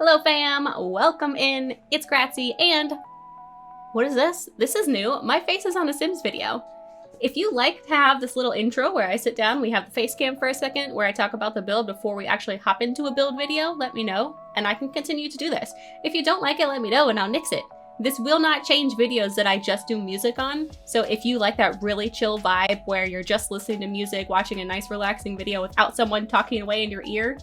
Hello fam, welcome in, it's Gratzie, and what is this? This is new, my face is on a Sims video. If you like to have this little intro where I sit down, we have the face cam for a second, where I talk about the build before we actually hop into a build video, let me know, and I can continue to do this. If you don't like it, let me know and I'll nix it. This will not change videos that I just do music on, so if you like that really chill vibe where you're just listening to music, watching a nice relaxing video without someone talking away in your ear,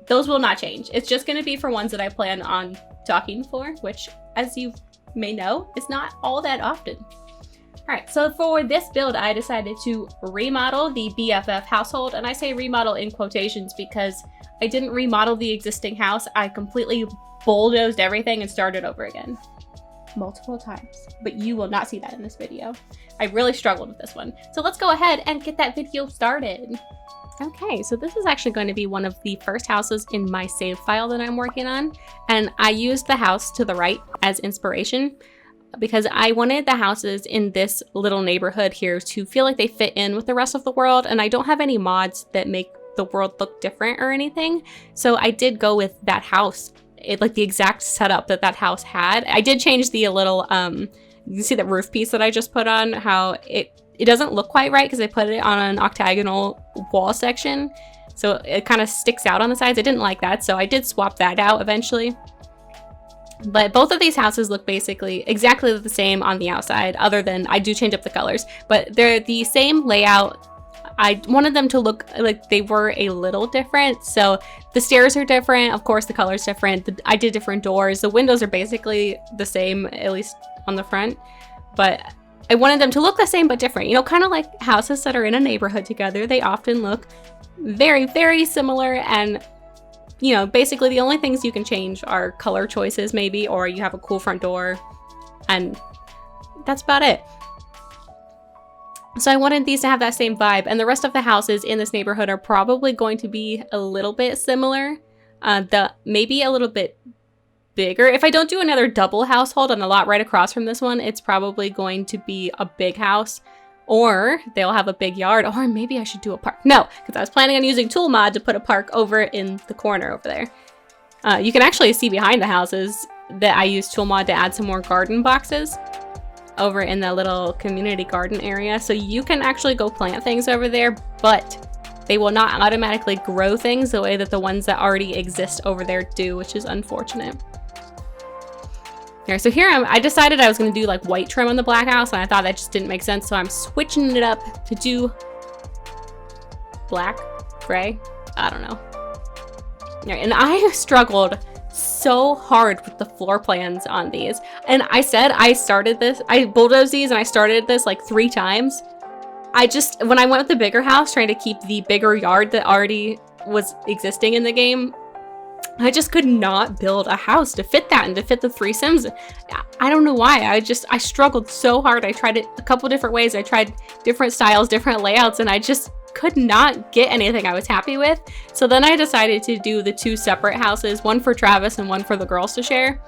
those will not change. It's just going to be for ones that I plan on talking for, which, as you may know, is not all that often. Alright, so for this build, I decided to remodel the BFF household, and I say remodel in quotations because I didn't remodel the existing house. I completely bulldozed everything and started over again. Multiple times, but you will not see that in this video. I really struggled with this one. So let's go ahead and get that video started. Okay, so this is actually going to be one of the first houses in my save file that I'm working on, and I used the house to the right as inspiration because I wanted the houses in this little neighborhood here to feel like they fit in with the rest of the world, and I don't have any mods that make the world look different or anything, so I did go with that house, like the exact setup that that house had. I did change the little, you see the roof piece that I just put on, how it doesn't look quite right because I put it on an octagonal wall section, so it kind of sticks out on the sides. I didn't like that, so I did swap that out eventually. But both of these houses look basically exactly the same on the outside, other than I do change up the colors, but they're the same layout. I wanted them to look like they were a little different, so the stairs are different, of course the color's different, I did different doors, the windows are basically the same, at least on the front, but I wanted them to look the same but different. You know, kind of like houses that are in a neighborhood together. They often look very, very similar, and, you know, basically the only things you can change are color choices maybe, or you have a cool front door, and that's about it. So I wanted these to have that same vibe, and the rest of the houses in this neighborhood are probably going to be a little bit similar. Maybe a little bit bigger. If I don't do another double household on the lot right across from this one, it's probably going to be a big house, or they'll have a big yard, or maybe I should do a park. No, because I was planning on using tool mod to put a park over in the corner over there. You can actually see behind the houses that I used tool mod to add some more garden boxes over in the little community garden area, so you can actually go plant things over there, but they will not automatically grow things the way that the ones that already exist over there do, which is unfortunate. So here I decided I was going to do like white trim on the black house, and I thought that just didn't make sense, so I'm switching it up to do black, gray, I don't know. And I struggled so hard with the floor plans on these, and I said I bulldozed these and I started this like 3 times. When I went with the bigger house, trying to keep the bigger yard that already was existing in the game, I just could not build a house to fit that and to fit the 3 Sims. I don't know why. I struggled so hard. I tried it a couple different ways. I tried different styles, different layouts, and I just could not get anything I was happy with. So then I decided to do the 2 separate houses, one for Travis and one for the girls to share,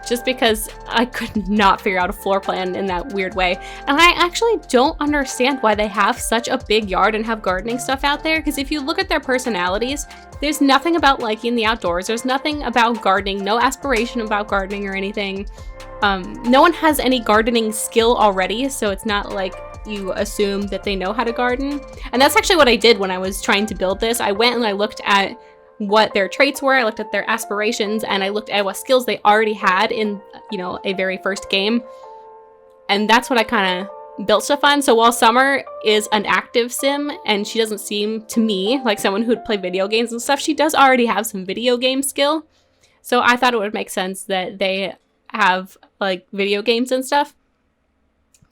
just because I could not figure out a floor plan in that weird way. And I actually don't understand why they have such a big yard and have gardening stuff out there, because if you look at their personalities, there's nothing about liking the outdoors. There's nothing about gardening, no aspiration about gardening or anything. No one has any gardening skill already, so it's not like you assume that they know how to garden. And that's actually what I did when I was trying to build this. I went and I looked at what their traits were, I looked at their aspirations, and I looked at what skills they already had in, you know, a very first game. And that's what I kind of built stuff on. So while Summer is an active sim, and she doesn't seem to me like someone who'd play video games and stuff, she does already have some video game skill. So I thought it would make sense that they have like video games and stuff.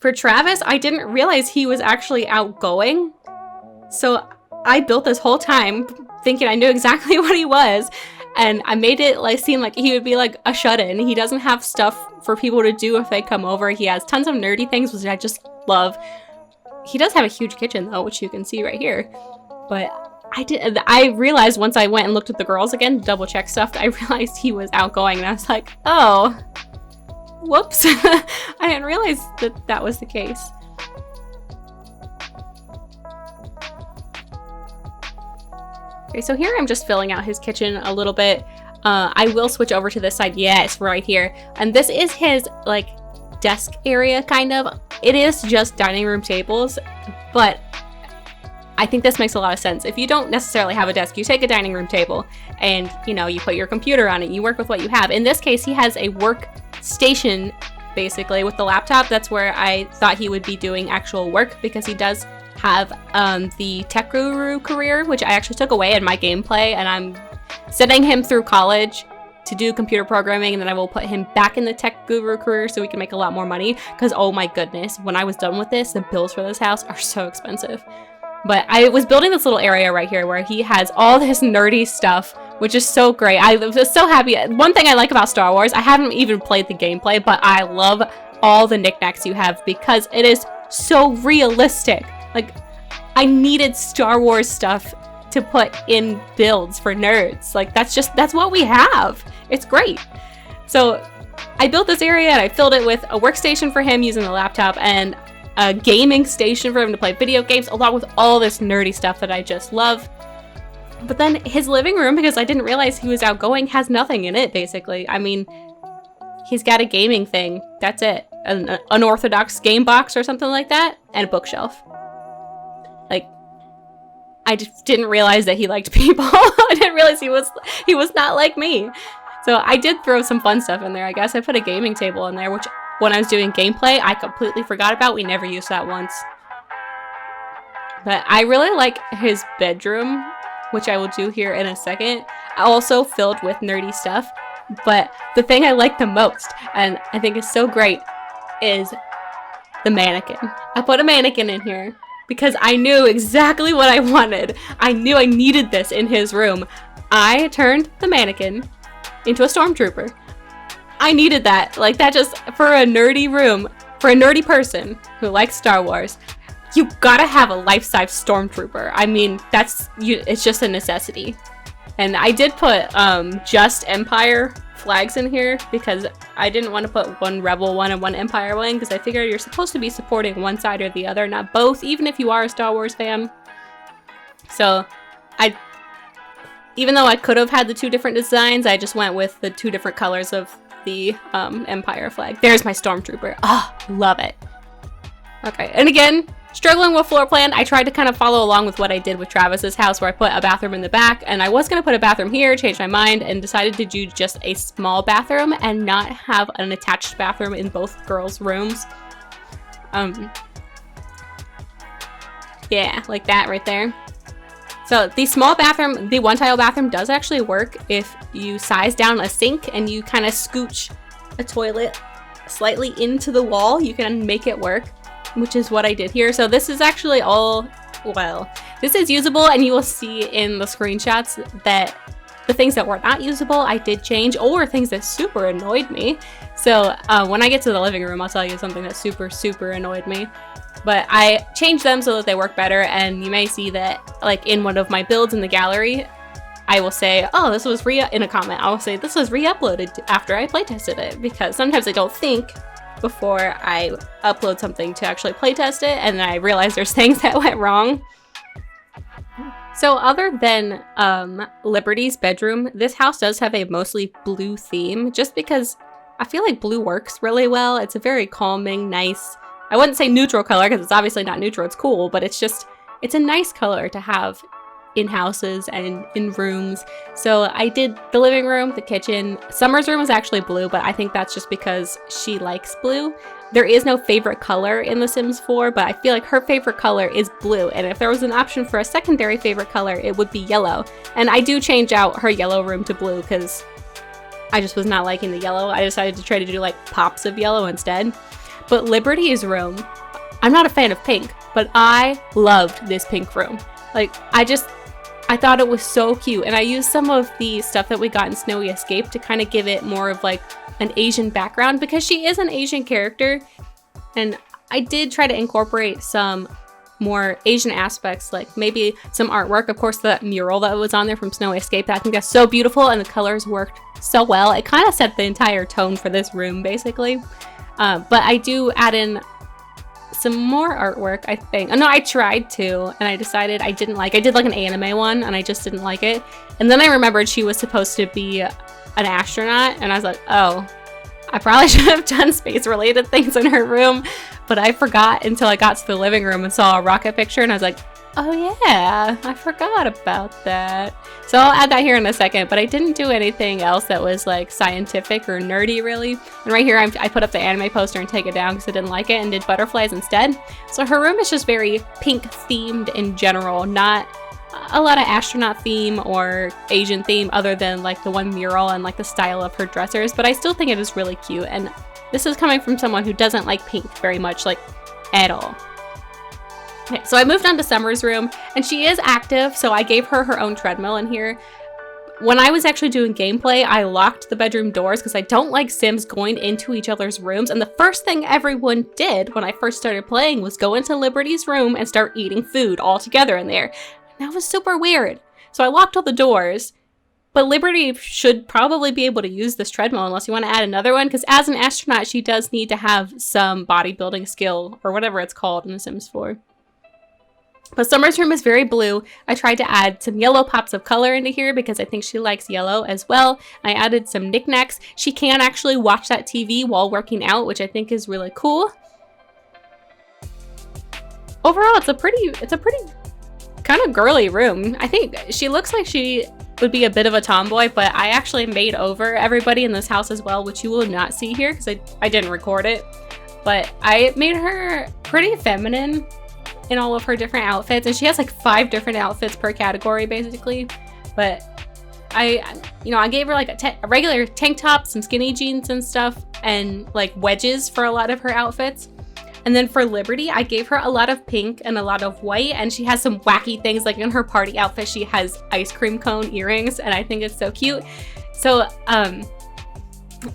For Travis, I didn't realize he was actually outgoing. So I built this whole time thinking I knew exactly what he was, and I made it like seem like he would be like a shut-in. He doesn't have stuff for people to do if they come over. He has tons of nerdy things, which I just love. He does have a huge kitchen though, which you can see right here. But I realized once I went and looked at the girls again, double check stuff, I realized he was outgoing, and I was like, oh, whoops. I didn't realize that that was the case. Okay, so here I'm just filling out his kitchen a little bit. I will switch over to this side. Yes, right here. And this is his like desk area, kind of. It is just dining room tables, but I think this makes a lot of sense. If you don't necessarily have a desk, you take a dining room table and, you know, you put your computer on it, you work with what you have. In this case, he has a workstation, basically, with the laptop. That's where I thought he would be doing actual work, because he does have the tech guru career, which I actually took away in my gameplay, and I'm sending him through college to do computer programming, and then I will put him back in the tech guru career so we can make a lot more money, because oh my goodness, when I was done with this, the bills for this house are so expensive. But I was building this little area right here where he has all this nerdy stuff, which is so great. I was so happy. One thing I like about Star Wars, I haven't even played the gameplay, but I love all the knickknacks you have because it is so realistic. Like, I needed Star Wars stuff to put in builds for nerds. Like, that's what we have. It's great. So I built this area and I filled it with a workstation for him using the laptop and a gaming station for him to play video games, along with all this nerdy stuff that I just love. But then his living room, because I didn't realize he was outgoing, has nothing in it, basically. I mean, he's got a gaming thing. That's it. An unorthodox game box or something like that, and a bookshelf. Like, I just didn't realize that he liked people. I didn't realize he was not like me. So I did throw some fun stuff in there, I guess. I put a gaming table in there, which when I was doing gameplay, I completely forgot about. We never used that once. But I really like his bedroom, which I will do here in a second. Also filled with nerdy stuff. But the thing I like the most, and I think is so great, is the mannequin. I put a mannequin in here because I knew exactly what I wanted. I knew I needed this in his room. I turned the mannequin into a stormtrooper. I needed that. Like, that just, for a nerdy room, for a nerdy person who likes Star Wars, you gotta have a life-size stormtrooper. I mean, it's just a necessity. And I did put just Empire flags in here because I didn't want to put one Rebel one and one Empire one, because I figured you're supposed to be supporting one side or the other, not both, even if you are a Star Wars fan. So even though I could have had the two different designs, I just went with the two different colors of the Empire flag. There's my stormtrooper. Oh, love it. Okay, and again, struggling with floor plan. I tried to kind of follow along with what I did with Travis's house, where I put a bathroom in the back, and I was going to put a bathroom here, changed my mind, and decided to do just a small bathroom and not have an attached bathroom in both girls' rooms. Yeah, like that right there. So the small bathroom, the one tile bathroom does actually work if you size down a sink and you kind of scooch a toilet slightly into the wall. You can make it work, which is what I did here. So this is actually all, well, this is usable, and you will see in the screenshots that the things that were not usable I did change, or things that super annoyed me. So when I get to the living room, I'll tell you something that super annoyed me. But I changed them so that they work better, and you may see that, like, in one of my builds in the gallery, I will say, oh, this was in a comment, I will say, this was re-uploaded after I playtested it, because sometimes I don't think before I upload something to actually playtest it, and then I realize there's things that went wrong. So other than Liberty's bedroom, this house does have a mostly blue theme, just because I feel like blue works really well. It's a very calming, nice, I wouldn't say neutral color, because it's obviously not neutral, it's cool, but it's a nice color to have in houses and in rooms. So I did the living room, the kitchen. Summer's room was actually blue, but I think that's just because she likes blue. There is no favorite color in The Sims 4, but I feel like her favorite color is blue, and if there was an option for a secondary favorite color, it would be yellow. And I do change out her yellow room to blue because I just was not liking the yellow. I decided to try to do like pops of yellow instead. But Liberty's room, I'm not a fan of pink, but I loved this pink room. Like, I thought it was so cute, and I used some of the stuff that we got in Snowy Escape to kind of give it more of like an Asian background, because she is an Asian character, and I did try to incorporate some more Asian aspects, like maybe some artwork. Of course, the mural that was on there from Snowy Escape, I think that's so beautiful, and the colors worked so well. It kind of set the entire tone for this room, basically. But I do add in some more artwork, I think. Oh, no, I tried to, and I decided I didn't like. I did like an anime one, and I just didn't like it. And then I remembered she was supposed to be an astronaut, and I was like, oh, I probably should have done space-related things in her room, but I forgot until I got to the living room and saw a rocket picture, and I was like, oh yeah, I forgot about that. So I'll add that here in a second, but I didn't do anything else that was like scientific or nerdy really. And right here I put up the anime poster and take it down because I didn't like it and did butterflies instead. So her room is just very pink themed in general, not a lot of astronaut theme or Asian theme other than like the one mural and like the style of her dressers, but I still think it is really cute. And this is coming from someone who doesn't like pink very much, like at all. Okay, so I moved on to Summer's room, and she is active, so I gave her her own treadmill in here. When I was actually doing gameplay, I locked the bedroom doors because I don't like Sims going into each other's rooms, and the first thing everyone did when I first started playing was go into Liberty's room and start eating food all together in there. And that was super weird. So I locked all the doors, but Liberty should probably be able to use this treadmill unless you want to add another one, because as an astronaut, she does need to have some bodybuilding skill, or whatever it's called in The Sims 4. But Summer's room is very blue. I tried to add some yellow pops of color into here because I think she likes yellow as well. I added some knickknacks. She can actually watch that TV while working out, which I think is really cool. Overall, it's a pretty kind of girly room. I think she looks like she would be a bit of a tomboy, but I actually made over everybody in this house as well, which you will not see here because I didn't record it. But I made her pretty feminine in all of her different outfits, and she has like 5 different outfits per category basically. But I gave her like a regular tank top, some skinny jeans and stuff, and like wedges for a lot of her outfits. And then for Liberty, I gave her a lot of pink and a lot of white, and she has some wacky things, like in her party outfit she has ice cream cone earrings, and I think it's so cute. So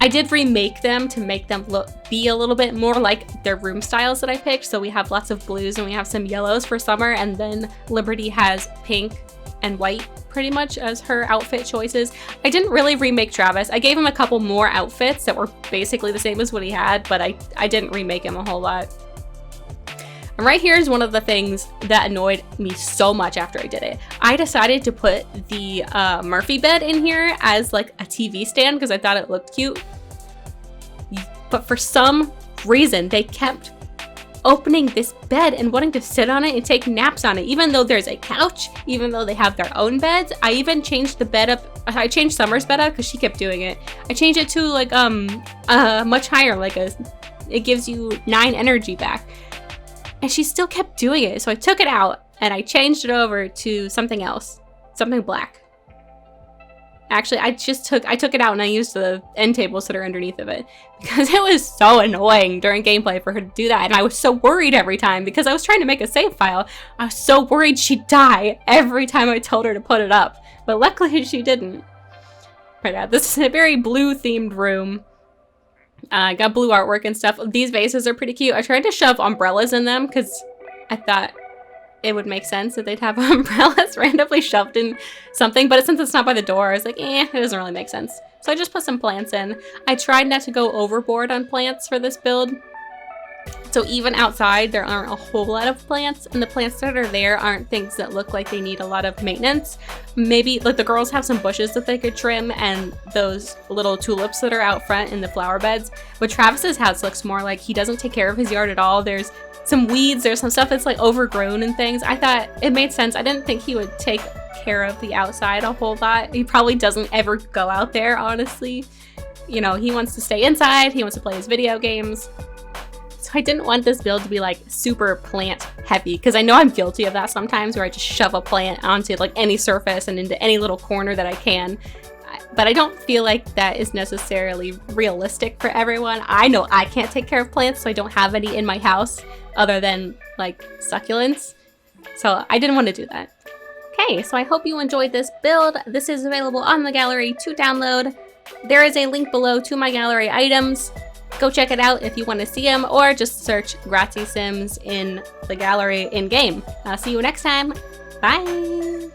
I did remake them to make them be a little bit more like their room styles that I picked. So we have lots of blues and we have some yellows for Summer, and then Liberty has pink and white pretty much as her outfit choices. I didn't really remake Travis. I gave him a couple more outfits that were basically the same as what he had, but I didn't remake him a whole lot. And right here is one of the things that annoyed me so much after I did it. I decided to put the Murphy bed in here as like a TV stand because I thought it looked cute. But for some reason, they kept opening this bed and wanting to sit on it and take naps on it, even though there's a couch, even though they have their own beds. I even changed the bed up. I changed Summer's bed up because she kept doing it. I changed it to like much higher, like it gives you 9 energy back. And she still kept doing it, so I took it out and I changed it over to something else, something black. Actually, I took it out and I used the end tables that are underneath of it because it was so annoying during gameplay for her to do that, and I was so worried every time because I was trying to make a save file. I was so worried she'd die every time I told her to put it up, but luckily she didn't. But yeah, this is a very blue themed room. Got blue artwork and stuff. These vases are pretty cute. I tried to shove umbrellas in them because I thought it would make sense that they'd have umbrellas randomly shoved in something, but since it's not by the door, I was like, it doesn't really make sense. So I just put some plants in. I tried not to go overboard on plants for this build. So even outside, there aren't a whole lot of plants, and the plants that are there aren't things that look like they need a lot of maintenance. Maybe, like the girls have some bushes that they could trim, and those little tulips that are out front in the flower beds. But Travis's house looks more like he doesn't take care of his yard at all. There's some weeds, there's some stuff that's like overgrown and things. I thought it made sense. I didn't think he would take care of the outside a whole lot. He probably doesn't ever go out there, honestly. You know, he wants to stay inside, he wants to play his video games. So I didn't want this build to be like super plant heavy, because I know I'm guilty of that sometimes where I just shove a plant onto like any surface and into any little corner that I can. But I don't feel like that is necessarily realistic for everyone. I know I can't take care of plants, so I don't have any in my house other than like succulents. So I didn't want to do that. Okay, so I hope you enjoyed this build. This is available on the gallery to download. There is a link below to my gallery items. Go check it out if you want to see them, or just search GratzieSims in the gallery in-game. I'll see you next time. Bye!